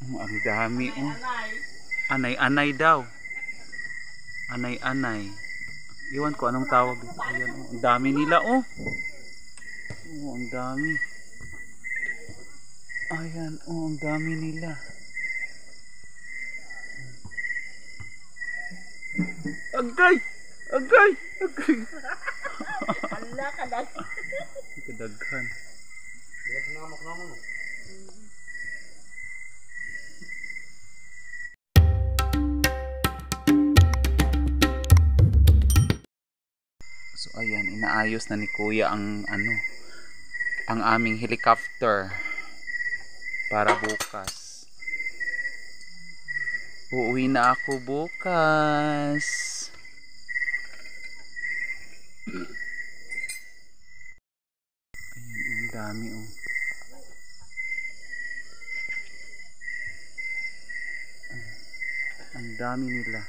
Oh, ang dami oh. Anay-anay daw. Anay-anay. Iwan ko anong tawag dito. Ayan oh. Ang dami nila oh. Oh, ang dami. Ayan oh, ang dami nila. Agay! Agay! Agay! Allah kadag. Kadaghan. So ayan, inaayos na ni Kuya ang ang aming helicopter para bukas. Uuwi na ako bukas. Ayan, ang dami oh. Ang dami nila.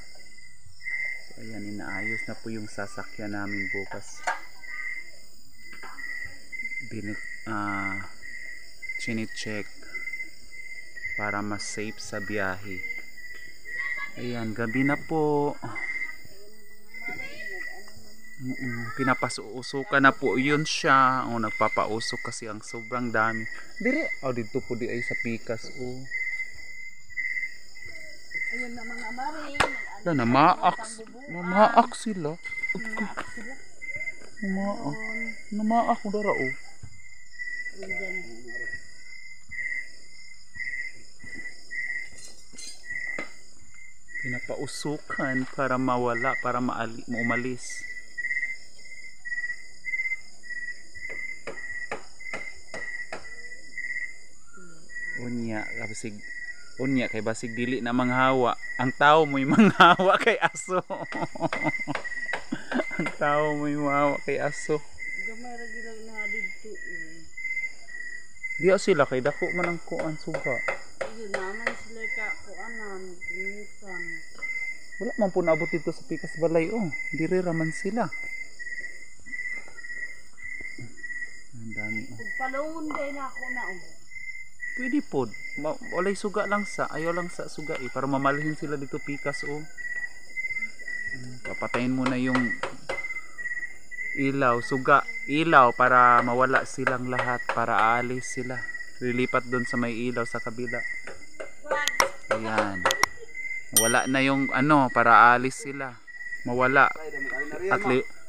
So ayan, inaayos na po yung sasakyan namin bukas. Chine-check para mas safe sa biyahe. Ayan, gabi na po. Pinapasusukan na po yun siya. O, nagpapausok kasi ang sobrang dami. Dire, dito po di ay sa pikas. Ayun na mga maring. Namaak sila. Namaak mo dara oh. Pinapausukan para mawala, para umalis. Unya kay basig dili na manghawa. Ang tao mo'y manghawa kay aso. Ang tao mo'y manghawa kay aso. Gamay ra gid na didto. Diya sila kay dako man ang kuan suga. Ayun naman sila ka kuanan, pinitan. Wala man po naabot dito sa pikas balay oh. Dire raman sila. Ang dami oh. Pagpalungon day na ako na oh. Pwede po. Walay suga lang sa. Ayaw lang sa suga eh. Para mamalhin sila dito pikas oh. Papatayin mo na yung ilaw. Suga. Ilaw para mawala silang lahat. Para aalis sila. Lilipat doon sa may ilaw sa kabila. Ayan. Wala na yung para aalis sila. Mawala.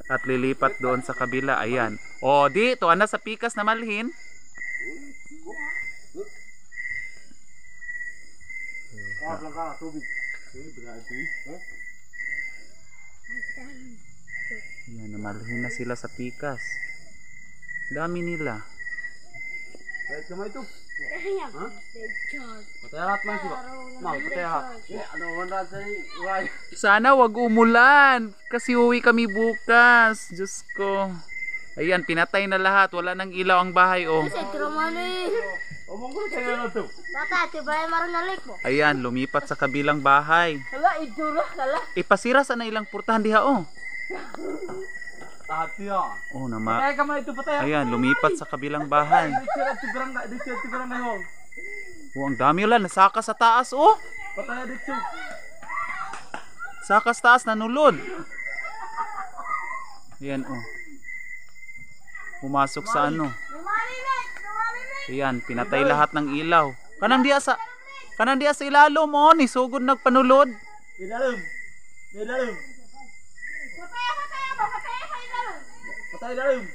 At lilipat doon sa kabila. Ayan. O dito. Sa pikas na malhin. Yan, namalhin na sila sa pikas. Dami nila. Kahit kamay ito. Sana wag umulan kasi uwi kami bukas. Diyos ko. Ayan, pinatay na lahat. Wala nang ilaw ang bahay oh. Ayan, lumipat sa kabilang bahay. Hala, idura, hala. Ipasira sa na ilang purtahan diha oh. Oh, Patay kamay ito, patay. Ayan, lumipat sa kabilang bahay. Oh, ang dami ulan, nasaka sa taas oh. Patay dito. Saka sa taas nanulod. Ayan oh. Pumasok sa Ayan, pinatay lahat ng ilaw. Kanang diya sa ilalom mo, ni sugod nagpanulod. Ilalim. Patay ilalim.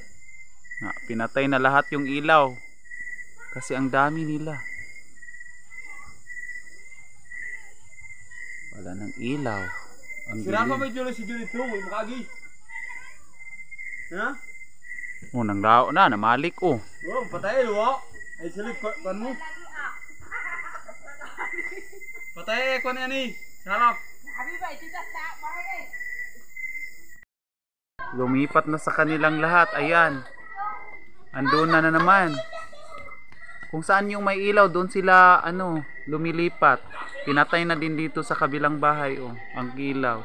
Pinatay na lahat yung ilaw. Kasi ang dami nila. Wala nang ilaw. Ang Sira pa may Julie si Julie 2, makagi. Ha? Oh, nang lao na, namalik oh. Oh, patay lo. Ay silip kan mo. Patay kon ani. Sarap. Lumipat na sa kanilang lahat. Ayan. Andun na naman. Kung saan yung may ilaw, doon sila lumilipat. Pinatay na din dito sa kabilang bahay oh, ang ilaw.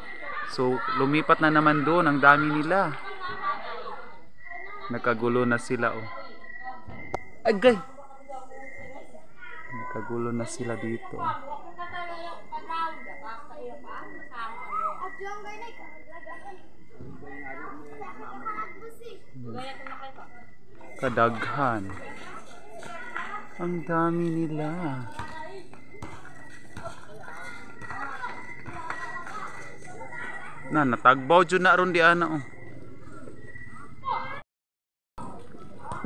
So lumipat na naman doon, ang dami nila. Nakagulo na sila oh. Agay. Kagulo na sila dito. Kadaghan. Ang dami nila. Natagbaw dyan na ron di ana oh.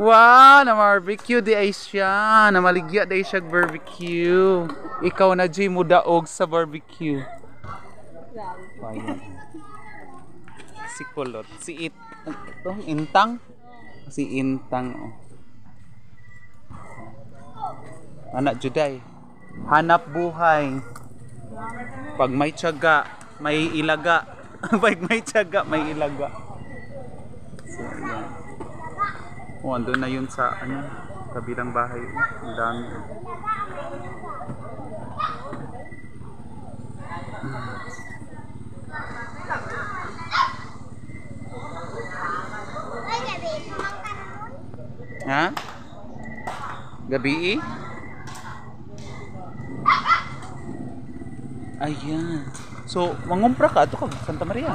Wow, na barbecue di ay siya. Namaligya di siya barbecue. Ikaw na Jay mo daog sa barbecue. Ayan. Si Kulot, si itong Intang. Si Intang oh. Anak Juday. Hanap buhay. Pag may tiyaga, may ilaga. Pag may tiyaga, may ilaga. So, ayan. Oh, andun na yun sa kabilang bahay. Ang dami. Ha? Gabi? Ayan. So, mangumpra ka ato kag Santa Maria.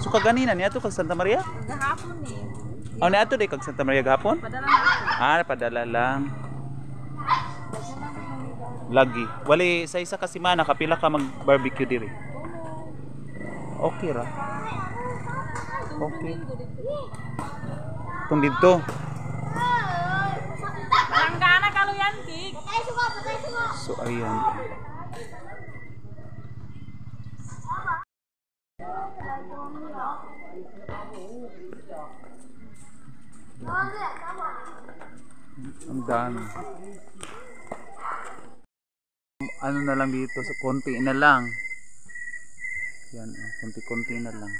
So kaganina ni ato kag Santa Maria? Gahapon eh. Oh, ni ato day kag Santa Maria gahapon? Padala na. Padala lang. Lagi. Wali sa isa ka semana kapila ka mag-barbecue diri. Okay ra. Okay. Tung dito. Langgana kaluyan kik. So ayan. Ang dami. Ano na lang dito, sa konti na lang. Yan, konti-konti na lang.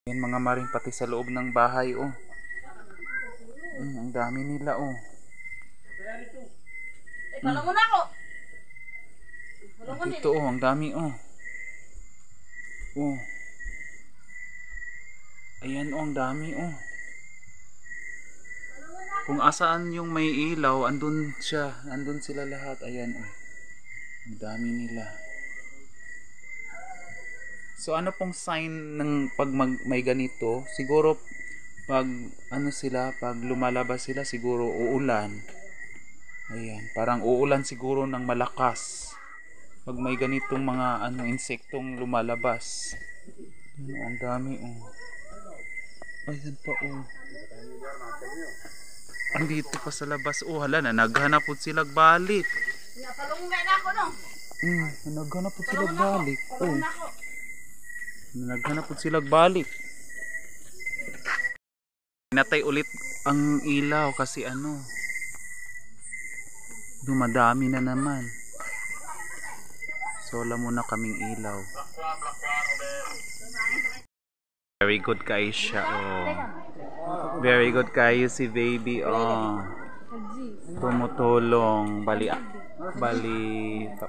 Yan mga maring pati sa loob ng bahay oh. Ang dami nila oh. Palungon ako. Dito oh, ang dami oh. Oh. Ayan oh, ang dami oh. Kung asaan yung may ilaw, andun siya, andun sila lahat. Ayan oh. Ang dami nila. So ano pong sign ng pag may ganito? Siguro pag ano sila, pag lumalabas sila siguro uulan. Ayan, parang uulan siguro ng malakas. Pag may ganitong mga insektong lumalabas. Ayan, ang dami oh. Ayan pa oh. Andito pa sa labas oh, hala na naghanap po sila balik. Palungon na ako no. Naghanap po sila balik. Oh. Naghanap po sila balik. Pinatay ulit ang ilaw kasi dumadami na naman. So wala muna kaming ilaw. Very good kayo siya oh. Very good kayo si baby oh. Tumutulong. Bali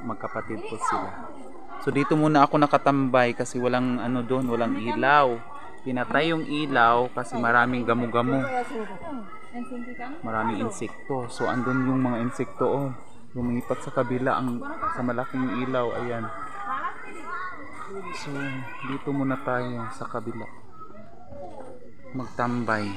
magkapatid po sila. So dito muna ako nakatambay kasi walang doon, walang ilaw. Pinatay yung ilaw kasi maraming gamo-gamo. Maraming insekto. So andun yung mga insekto oh. Lumipat sa kabila sa malaking ilaw. Ayan. So dito muna tayo sa kabila. Magtambay.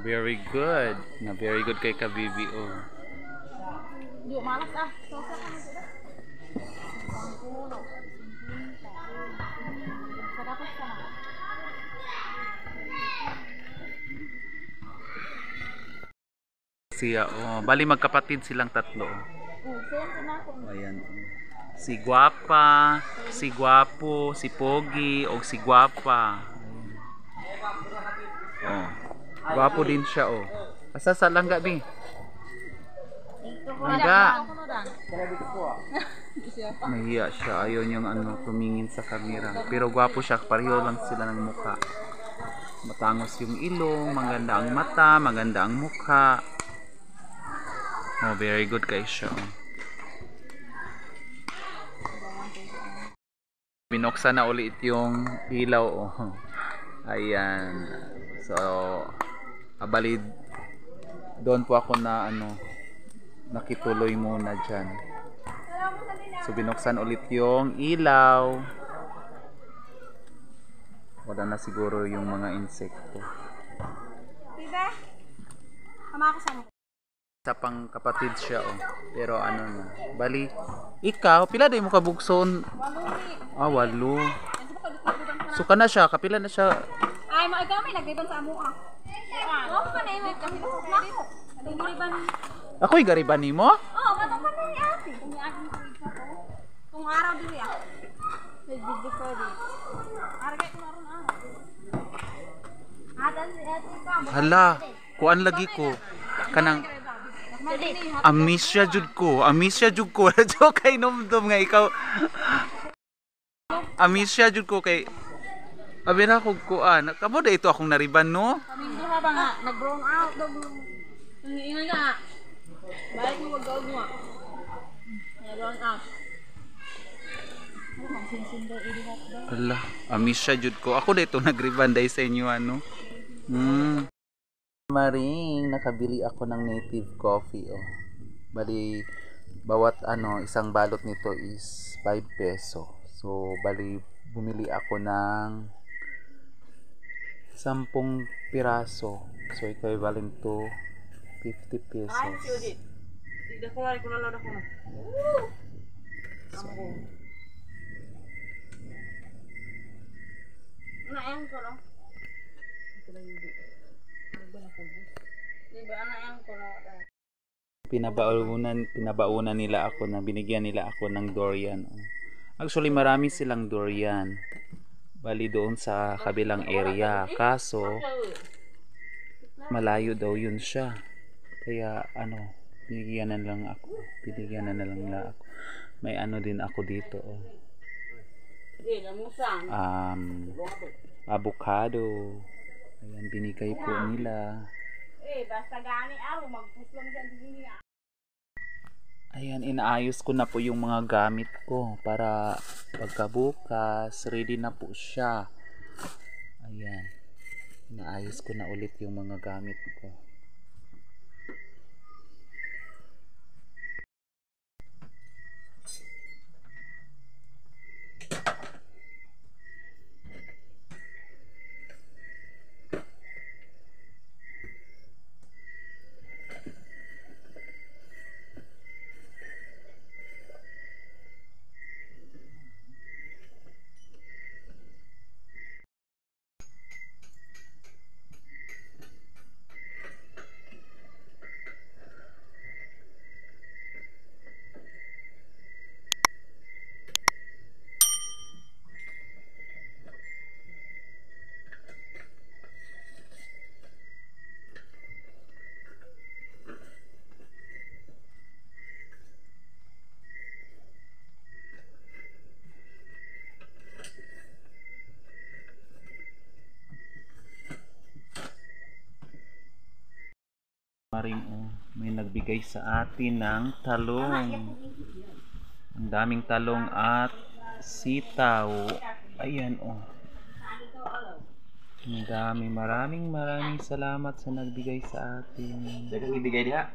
Very good. Very good kay Kabibi oh. Di malas ah. Siya oh. Bali magkapatid silang tatlo oh. Ayan oh. Si Guapa, si Guapo, si Pogi o si Guapa. Oh. Guwapo din siya oh. Asa sa langga bi? Langga. Nahiya siya. Ayaw niyang tumingin sa camera. Pero gwapo siya. Pareho lang sila ng mukha. Matangos yung ilong, maganda ang mata, maganda ang mukha. Oh, very good guys siya. Binuksan na ulit yung ilaw. Oh. Ayan. So, abalid doon po ako na nakituloy muna dyan. So binuksan ulit yung ilaw. Wala na siguro yung mga insekto. Diba? Tama ako sa mo. Sa pang kapatid siya pero na. Bali, ikaw, pila day mo kabugson? 8. Ah, 8. So kana siya, kapila na siya. Ay, ikaw may nagriban sa amo ka. Oo, ka na imot kasi nakakita. Nagriban. Ako'y gariban nimo? Oo, katong ka na ni ate. Kung i-agin ko ito to. Kung araw dili ah. Nag-video ko din. Aragay ko naroon ah. Atan si ate ka. Hala, kuan lagi ko. Kanang amnesia jud ko. Joke kay numdum nga ikaw. Amnesia jud ko kay abi na ko kuan. Kamo da ito akong nariban no? Kaming duha ba nga nag-brown out dog. Ingay nga. Balik mo wag gawin mo. Nag-brown out. Hala, amnesia jud ko. Ako da ito nagriban dai sa inyo Maring, nakabili ako ng native coffee Bali bawat isang balot nito is 5 peso. So bali bumili ako ng 10 piraso. So equivalent to 50 pesos. Naayang ko no. Diba naayang ko no. Pinabaunan nila ako binigyan nila ako ng durian. Actually marami silang durian. Bali doon sa kabilang area. Kaso malayo daw yun siya. Kaya binigyan na lang ako. May din ako dito avocado. Ayan, binigay po nila. Basta gani magpuslang sa dili. Ayan, inaayos ko na po yung mga gamit ko para pagkabukas ready na po siya. Ayan, inaayos ko na ulit yung mga gamit ko. Maring may nagbigay sa atin ng talong. Ang daming talong at sitaw. Ayan ang dami. Maraming salamat sa nagbigay sa atin. Dagang ibigay diha.